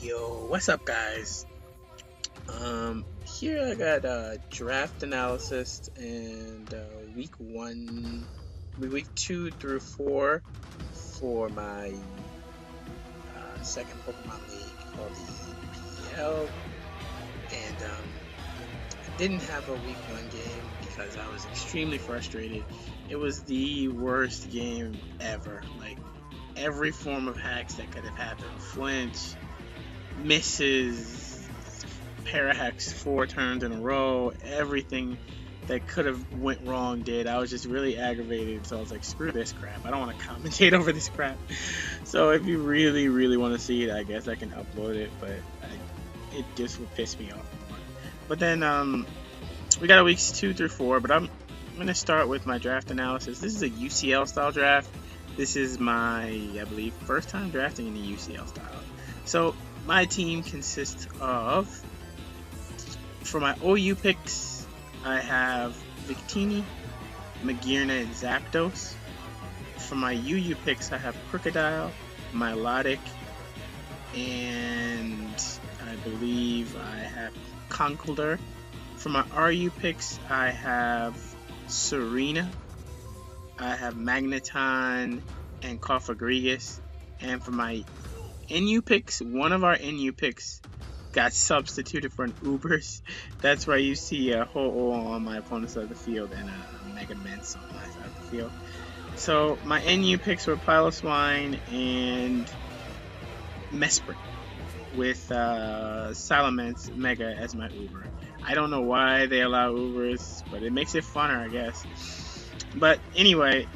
Yo, what's up, guys? Here I got draft analysis and week 2 through 4 for my second Pokemon League called the UPL, and I didn't have a week 1 game because I was extremely frustrated. It was the worst game ever. Like, every form of hacks that could have happened: flinch, misses, parahacks 4 turns in a row, everything that could have went wrong did. I was just really aggravated, so I was like, screw this crap. I don't want to commentate over this crap. So if you really want to see it, I guess I can upload it, but it just would piss me off more. But then we got weeks 2 through 4, but I'm going to start with my draft analysis. This is a UCL style draft. This is my, I believe, first time drafting in the UCL style. So my team consists of, for my OU picks, I have Victini, Magearna, and Zapdos. For my UU picks, I have Crocodile, Milotic, and I believe I have Conkeldurr. For my RU picks, I have Serena, I have Magneton, and Cofagrigus. And for my NU picks, one of our NU picks got substituted for an Ubers. That's why you see a Ho-Oh on my opponent's side of the field and a Mega Mince on my side of the field. So my NU picks were Piloswine and Mesprit, with Salamence Mega as my Uber. I don't know why they allow Ubers, but it makes it funner, I guess. But anyway,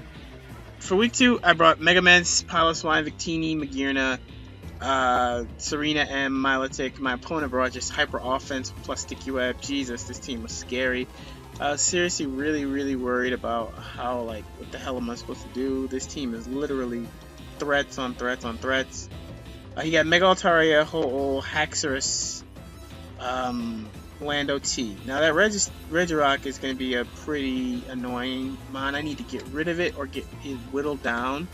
for week 2, I brought Mega Mince, Piloswine, Victini, Magearna, Serena, and Milotic. My opponent brought just Hyper Offense plus Sticky Web. Jesus, this team was scary. I was seriously really worried about how, like, what the hell am I supposed to do? This team is literally threats on threats on threats. He got Mega Altaria, Ho-Oh, Haxorus, Lando T. Now that Regirock is going to be a pretty annoying mon. I need to get rid of it or get it whittled down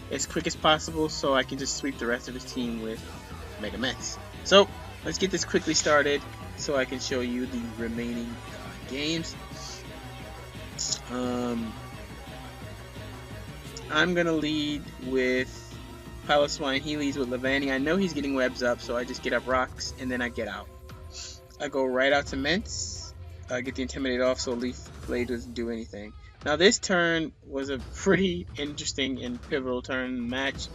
as quick as possible so I can just sweep the rest of his team with Mega Mince. So let's get this quickly started so I can show you the remaining games. I'm going to lead with Piloswine. He leads with Levani. I know he's getting webs up, so I just get up rocks and then I get out. I go right out to Mince, get the Intimidate off so Leaf Blade doesn't do anything. Now this turn was a pretty interesting and pivotal turn match.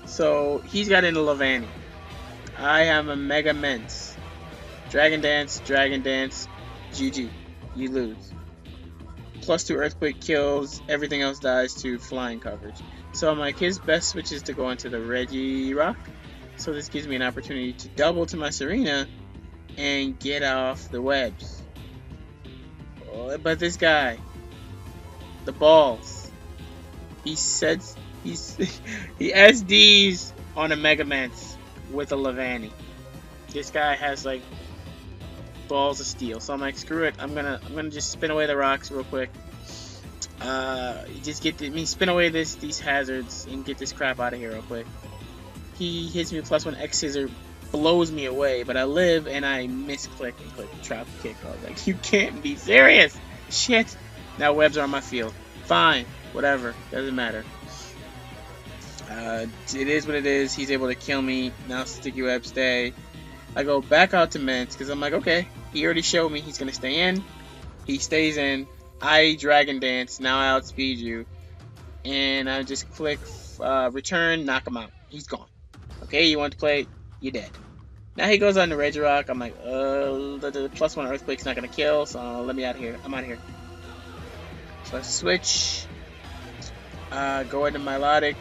So he's got into Levani. I have a Mega Mince. Dragon Dance, GG. You lose. +2 Earthquake kills, everything else dies to flying coverage. So I'm like, his best switch is to go into the Regirock. So this gives me an opportunity to double to my Serena and get off the webs. Oh, but this guy, the balls, he SDs on a Mega Mince with a Levani. This guy has like balls of steel. So I'm like, screw it. I'm gonna just spin away the rocks real quick. Just spin away these hazards and get this crap out of here real quick. He hits me with +1 X Scissor, blows me away, but I live and I misclick and click the trap kick. I was like, you can't be serious! Shit! Now webs are on my field. Fine, whatever, doesn't matter. It is what it is. He's able to kill me. Now Sticky Web stay. I go back out to Mince because I'm like, okay, he already showed me he's gonna stay in. He stays in. I Dragon Dance. Now I outspeed you, and I just click return, knock him out. He's gone. Okay, you want to play? You're dead. Now he goes on the Regirock. I'm like, the +1 Earthquake's not gonna kill, so let me out of here. I'm out of here. So I switch. Go into Milotic.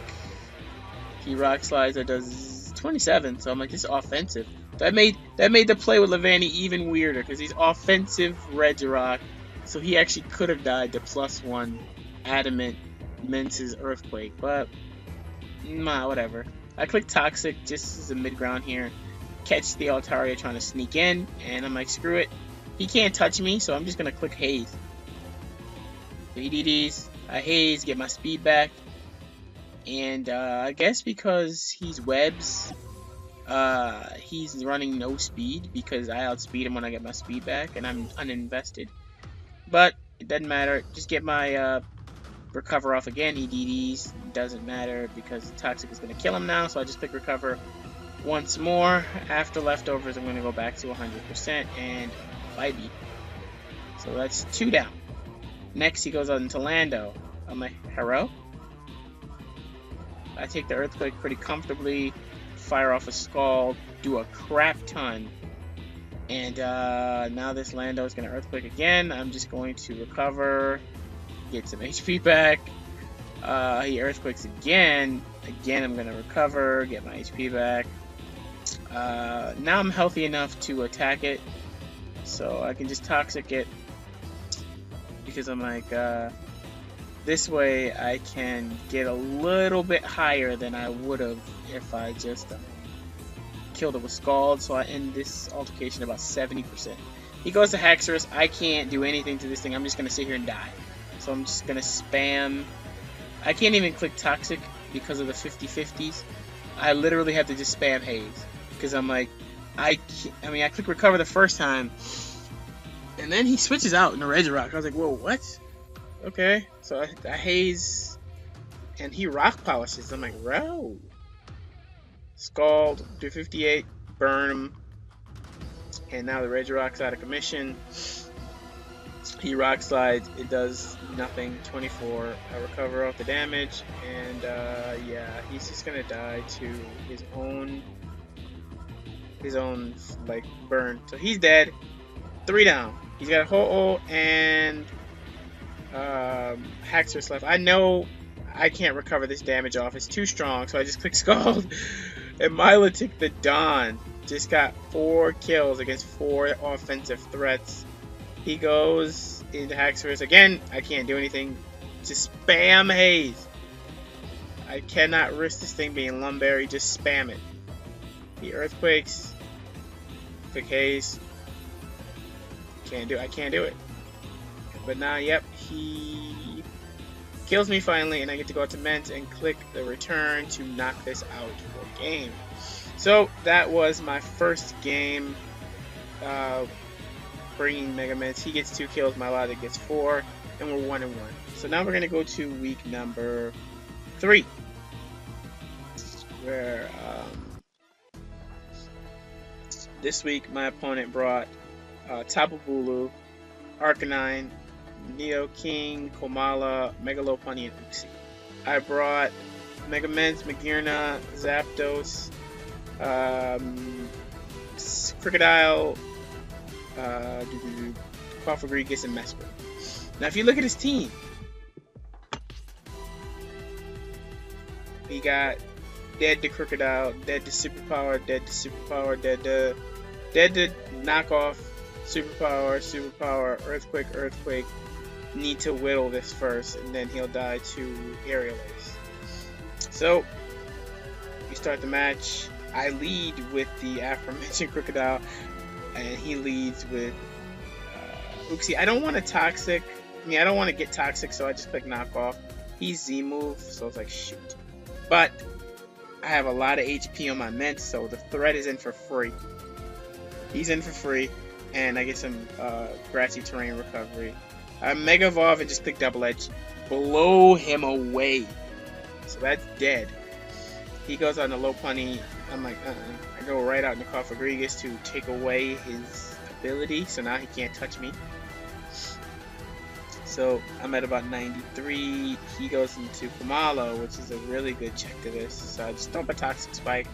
He Rock Slides. That does 27. So I'm like, this is offensive. That made the play with Levani even weirder because he's offensive Regirock. So he actually could have died to +1 Adamant Mince's Earthquake, but nah, whatever. I click Toxic just as a mid-ground here. Catch the Altaria trying to sneak in, and I'm like, screw it. He can't touch me, so I'm just going to click Haze. So he DDs, I Haze, get my speed back. And I guess because he's webs, he's running no speed because I outspeed him when I get my speed back and I'm uninvested. But it doesn't matter. Just get my recover off again. He DDs. Doesn't matter because Toxic is going to kill him now. So I just pick recover once more. After leftovers, I'm going to go back to 100% and bye beat. So that's 2 down. Next, he goes on to Lando. I'm like, hello? I take the Earthquake pretty comfortably, fire off a Scald, do a crap ton. And now this Lando is going to Earthquake again. I'm just going to recover, get some HP back. He Earthquakes again. Again, I'm going to recover, get my HP back. Now I'm healthy enough to attack it. So I can just Toxic it. Because I'm like, this way I can get a little bit higher than I would have if I just killed it with Scald. So I end this altercation about 70%. He goes to Haxorus. I can't do anything to this thing. I'm just going to sit here and die. So I'm just going to spam. I can't even click Toxic because of the 50-50s. I literally have to just spam Haze. Because I'm like, I click Recover the first time. And then he switches out in the Regirock. I was like, whoa, what? Okay. So I Haze. And he Rock Polishes. I'm like, bro. Scald, do 58, burn him. And now the Regirock's out of commission. He Rock Slides. It does nothing. 24. I recover off the damage. And yeah, he's just going to die to his own like burn. So he's dead. 3 down. He's got a Ho-Oh and Haxorus left. I know I can't recover this damage off. It's too strong, so I just click Scald. And Milotic the Dawn just got 4 kills against 4 offensive threats. He goes into Haxorus again. I can't do anything. Just spam Haze. I cannot risk this thing being Lumberry. Just spam it. He Earthquakes. Click Haze. I can't do it. But now, yep, he kills me finally, and I get to go out to Ment and click the return to knock this out for game. So that was my first game, bringing Mega Mints. He gets 2 kills, Milotic gets 4, and we're 1-1. So now we're gonna go to week number 3, where this week my opponent brought Tapu Bulu, Arcanine, Nidoking, Komala, Megalopunny, and Uxie. I brought Megaments, Magearna, Zapdos, Crocodile, Cofagrigus, and Mesper. Now if you look at his team, he got dead to Crocodile, dead to Superpower, dead to Superpower, dead to Knockoff, Superpower, Earthquake. Need to whittle this first, and then he'll die to Aerial Ace. So, we start the match. I lead with the aforementioned Crocodile, and he leads with Uxie. I don't want to Toxic. I don't want to get Toxic, so I just click Knockoff. He's Z-move, so it's like, shoot. But, I have a lot of HP on my Ment, so the threat is in for free. He's in for free. And I get some grassy terrain recovery. I Mega Evolve and just click Double Edge. Blow him away. So that's dead. He goes on the Lopunny. I'm like, I go right out into Cofagrigus to take away his ability. So now he can't touch me. So I'm at about 93. He goes into Komala, which is a really good check to this. So I just dump a Toxic Spike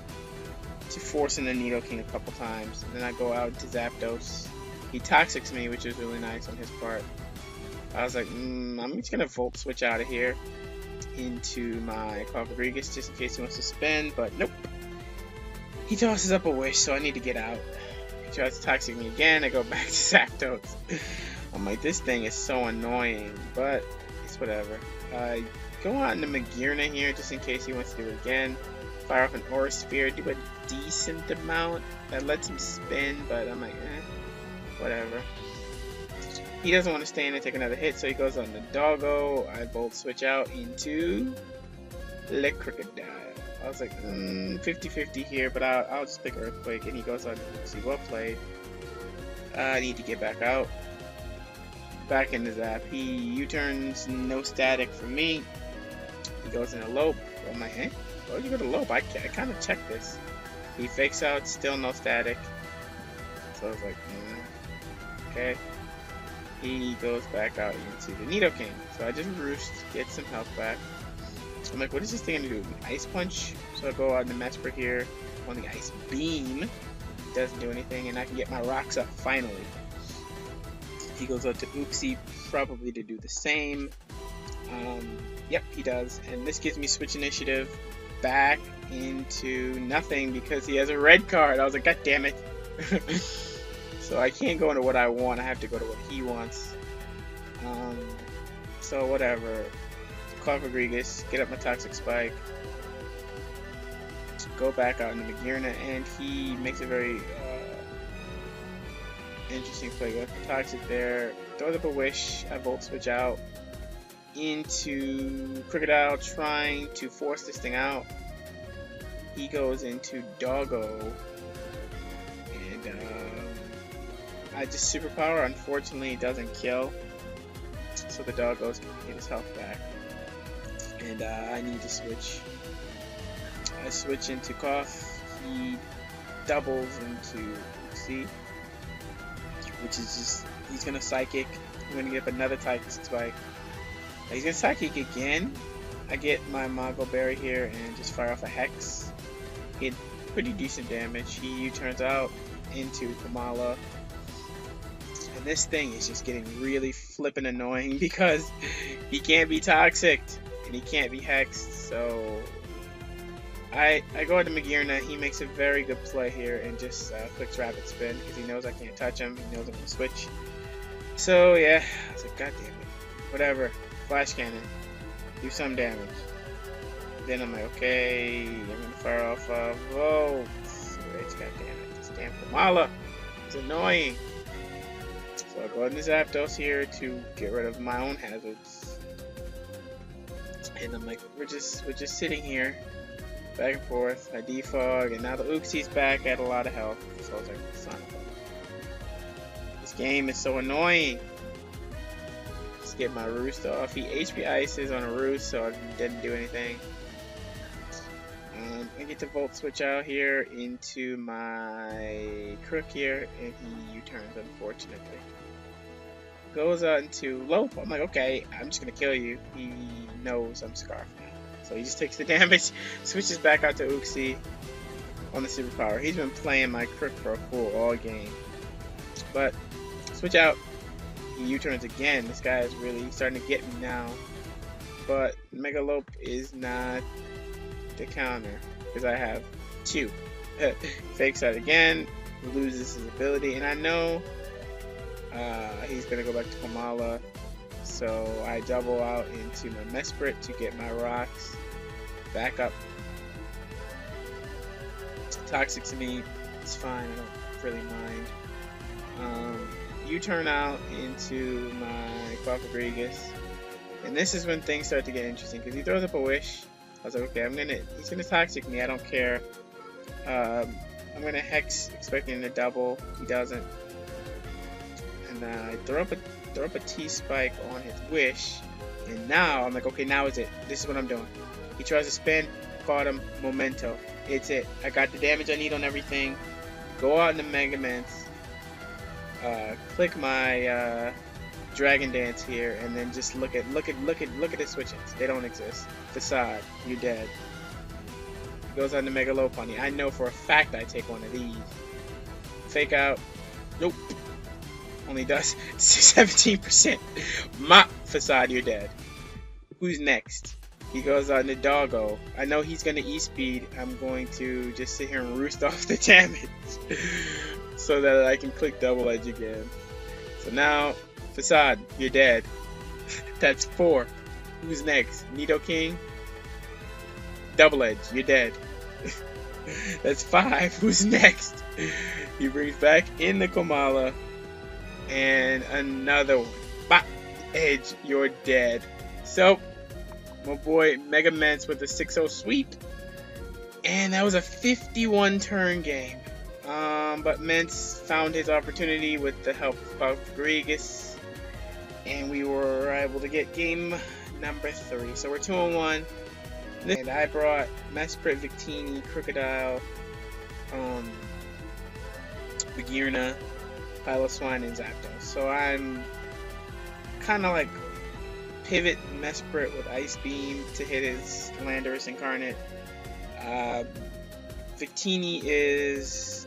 to force in the Nidoking a couple times. And then I go out to Zapdos. He Toxics me, which is really nice on his part. I was like, I'm just going to Volt Switch out of here into my Cofagrigus just in case he wants to spin, but nope. He tosses up a Wish, so I need to get out. He tries to Toxic me again. I go back to Zapdos. I'm like, this thing is so annoying, but it's whatever. Go out into Magearna here just in case he wants to do it again. Fire off an Aura Sphere, do a decent amount. That lets him spin, but I'm like, whatever. He doesn't want to stay in and take another hit, so he goes on the Doggo. I Volt Switch out into let Cricket die. I was like, 50-50 here, but I'll just pick Earthquake, and he goes on to well played. I need to get back out. Back into Zap. He U-turns, no static for me. He goes in a Lope. I'm like, eh? Why would you go to Lope? I kind of checked this. He fakes out, still no static. So I was like, okay. He goes back out into the Nidoking. So I just roost, get some health back. I'm like, what is this thing gonna do? Ice Punch? So I go out in the Mesper here on the Ice Beam. Doesn't do anything, and I can get my rocks up finally. He goes out to Oopsie, probably to do the same. Yep, he does. And this gives me switch initiative back into nothing because he has a red card. I was like, God damn it. So I can't go into what I want. I have to go to what he wants. So whatever. Call Rodriguez, get up my Toxic Spike. Go back out into Magirna, and he makes a very interesting play. Go for Toxic there. Throws up a Wish. I Volt Switch out into Crocodile, trying to force this thing out. He goes into Doggo, and I just Superpower. Unfortunately, it doesn't kill, so the Doggos can get his health back, and I need to switch. I switch into Cough. He doubles into C, which is just, he's gonna Psychic. I'm gonna get up another Toxic Spike. He's gonna Psychic again. I get my Mago Berry here and just fire off a Hex. Hit pretty decent damage. He U-turns out into Kamala. And this thing is just getting really flippin' annoying because he can't be Toxic and he can't be Hexed. So I go into Magirna. He makes a very good play here and just clicks Rapid Spin because he knows I can't touch him. He knows I'm gonna switch. So yeah, I was like, God damn it. Whatever. Flash Cannon. Do some damage. Then I'm like, okay, I'm gonna fire off Volt. God damn it. This damn Kamala. It's annoying. So I go into Zapdos here to get rid of my own hazards. And I'm like, we're just sitting here. Back and forth. I defog, and now the Ooksie's back at a lot of health. So I was like, son of a... This game is so annoying. Let's get my Roost off. He HP Ices on a Roost, so I didn't do anything. I get to Volt Switch out here into my Crook here, and he U-turns, unfortunately. Goes out into Lope. I'm like, okay, I'm just gonna kill you. He knows I'm Scarf now. So he just takes the damage, switches back out to Uxie on the Superpower. He's been playing my Crook for a fool all game. But, switch out. He U-turns again. This guy is really starting to get me now. But Megalope is not the counter, because I have two. Fakes out again, loses his ability, and I know he's going to go back to Kamala. So I double out into my Mesprit to get my rocks back up. Toxic to me, it's fine, I don't really mind. U-turn out into my Cloud Rodriguez. And this is when things start to get interesting, because he throws up a Wish. I was like, okay, he's gonna Toxic me, I don't care. I'm gonna Hex, expecting a double, he doesn't. And I throw up a T-Spike on his Wish, and now I'm like, okay, now is it. This is what I'm doing. He tries to spin, caught him, Memento. It's it. I got the damage I need on everything. Go out in the Mega Mance, click my Dragon Dance here, and then just look at his switches. They don't exist. Facade, you're dead. Goes on to Megalopony. I know for a fact I take one of these. Fake out. Nope. Only does 17%. Mop, Facade, you're dead. Who's next? He goes on to Doggo. I know he's going to E-Speed. I'm going to just sit here and roost off the damage so that I can click Double Edge again. So now, Facade, you're dead. That's 4. Who's next? Nidoking. Double Edge, you're dead. That's 5. Who's next? He brings back in the Kamala. And another one. Bop! Edge, you're dead. So, My boy Mega Mence with a 6-0 sweep. And that was a 51 turn game. But Mence found his opportunity with the help of Rodriguez. And we were able to get game number 3. So we're 2-1. And I brought Mesprit, Victini, Crocodile, Bagirna, Piloswine, and Zapdos. So I'm kind of like pivot Mesprit with Ice Beam to hit his Landorus Incarnate. Victini is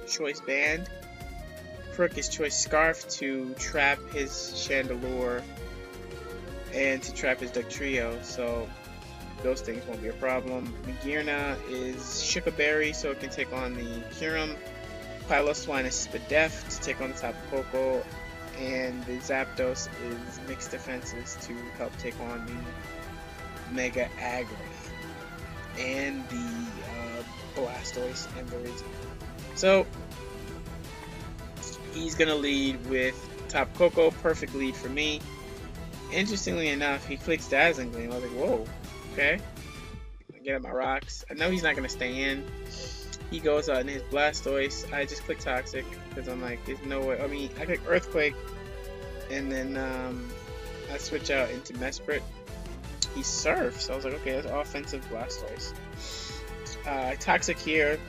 Choice Band. Crook is Choice Scarf to trap his Chandelure and to trap his Dugtrio, so those things won't be a problem. Bagirna is Shuka Berry, so it can take on the Kyurem. Piloswine is Spadef to take on the Tapu Koko, and the Zapdos is Mixed Defenses to help take on the Mega Aggro and the Blastoise and Virizion. So he's gonna lead with Tapu Koko, perfect lead for me. Interestingly enough, he clicks Dazzling Gleam. I was like, whoa, okay. Get up my rocks. I know he's not gonna stay in. He goes out in his Blastoise. I just click Toxic because I'm like, there's no way. I mean, I click Earthquake, and then I switch out into Mesprit. He surfs. So I was like, okay, that's offensive Blastoise. Toxic here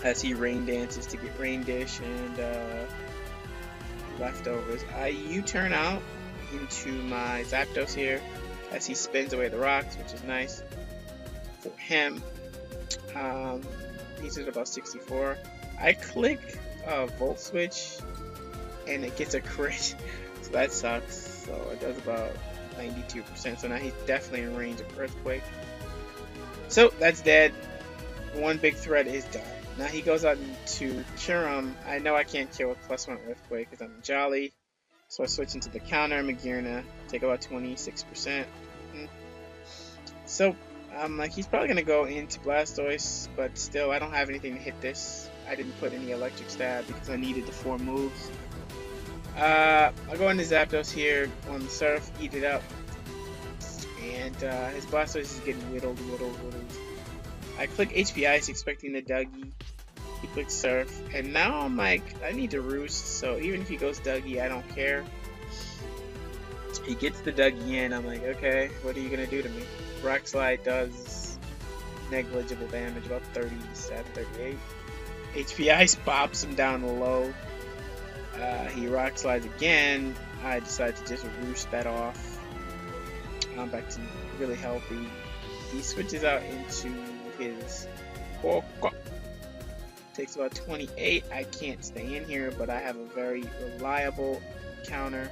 as he Rain Dances to get Rain Dish and leftovers. I U-turn out into my Zapdos here as he spins away the rocks, which is nice for him. He's at about 64. I click Volt Switch and it gets a crit, so that sucks. So it does about 92%. So now he's definitely in range of Earthquake. So that's dead. One big threat is done. Now he goes out into Kyurem. I know I can't kill with +1 Earthquake because I'm Jolly. So I switch into the counter Magirna, take about 26%. So I'm like, he's probably going to go into Blastoise, but still, I don't have anything to hit this. I didn't put any Electric Stab because I needed the 4 moves. I'll go into Zapdos here on the Surf, eat it up. And his Blastoise is getting whittled. I click HP Ice expecting the Dougie. He clicks Surf. And now I'm like, I need to Roost, so even if he goes Dougie, I don't care. He gets the Dougie in, I'm like, okay, what are you going to do to me? Rock Slide does negligible damage, about 37, 38. HP Ice pops him down low. He Rock Slides again. I decide to just Roost that off. I'm back to really healthy. He switches out into his Koko. Takes about 28. I can't stay in here, but I have a very reliable counter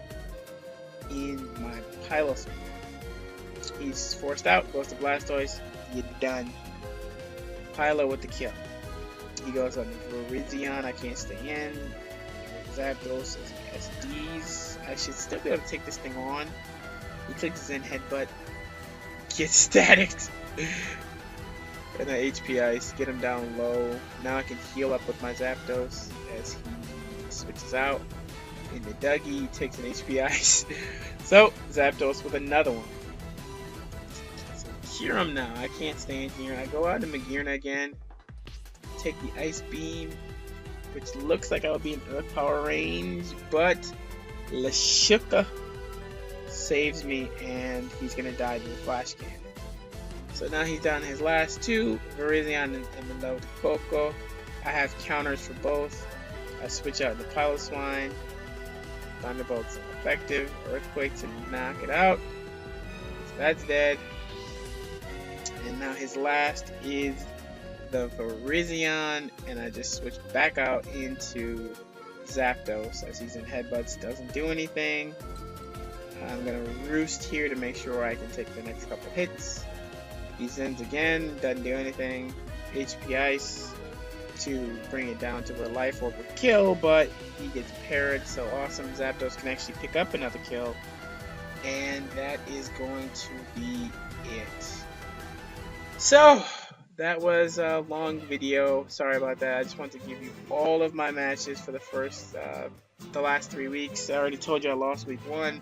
in my Piloswine. He's forced out, goes to Blastoise, you're done. Pylo with the kill. He goes on the Virizion, I can't stay in. Zapdos is SDs. I should still be able to take this thing on. He clicks in Headbutt, gets staticked. And then HP Ice, get him down low. Now I can heal up with my Zapdos as he switches out. In the Dougie, takes an HP Ice. So, Zapdos with another one. Kyurem now. I can't stay in here. I go out to Magirna again. Take the Ice Beam, which looks like I would be in Earth Power range, but Lashuka saves me, and he's gonna die to the Flash Cannon. So now he's down to his last 2, Virizion and the Koko. I have counters for both. I switch out the Piloswine. Thunderbolt's effective. Earthquake to knock it out. So that's dead. And now his last is the Virizion, and I just switch back out into Zapdos as he's in Headbutts. Doesn't do anything. I'm gonna Roost here to make sure I can take the next couple hits. He Zens again, doesn't do anything. HP Ice to bring it down to where Life Orb would kill, but he gets parried, so awesome. Zapdos can actually pick up another kill, and that is going to be it. So, that was a long video. Sorry about that. I just wanted to give you all of my matches for the last 3 weeks. I already told you I lost week 1.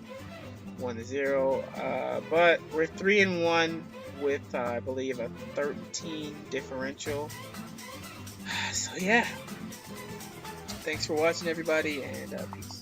1-0. But we're 3-1 with I believe a 13 differential. So yeah, thanks for watching everybody, and peace.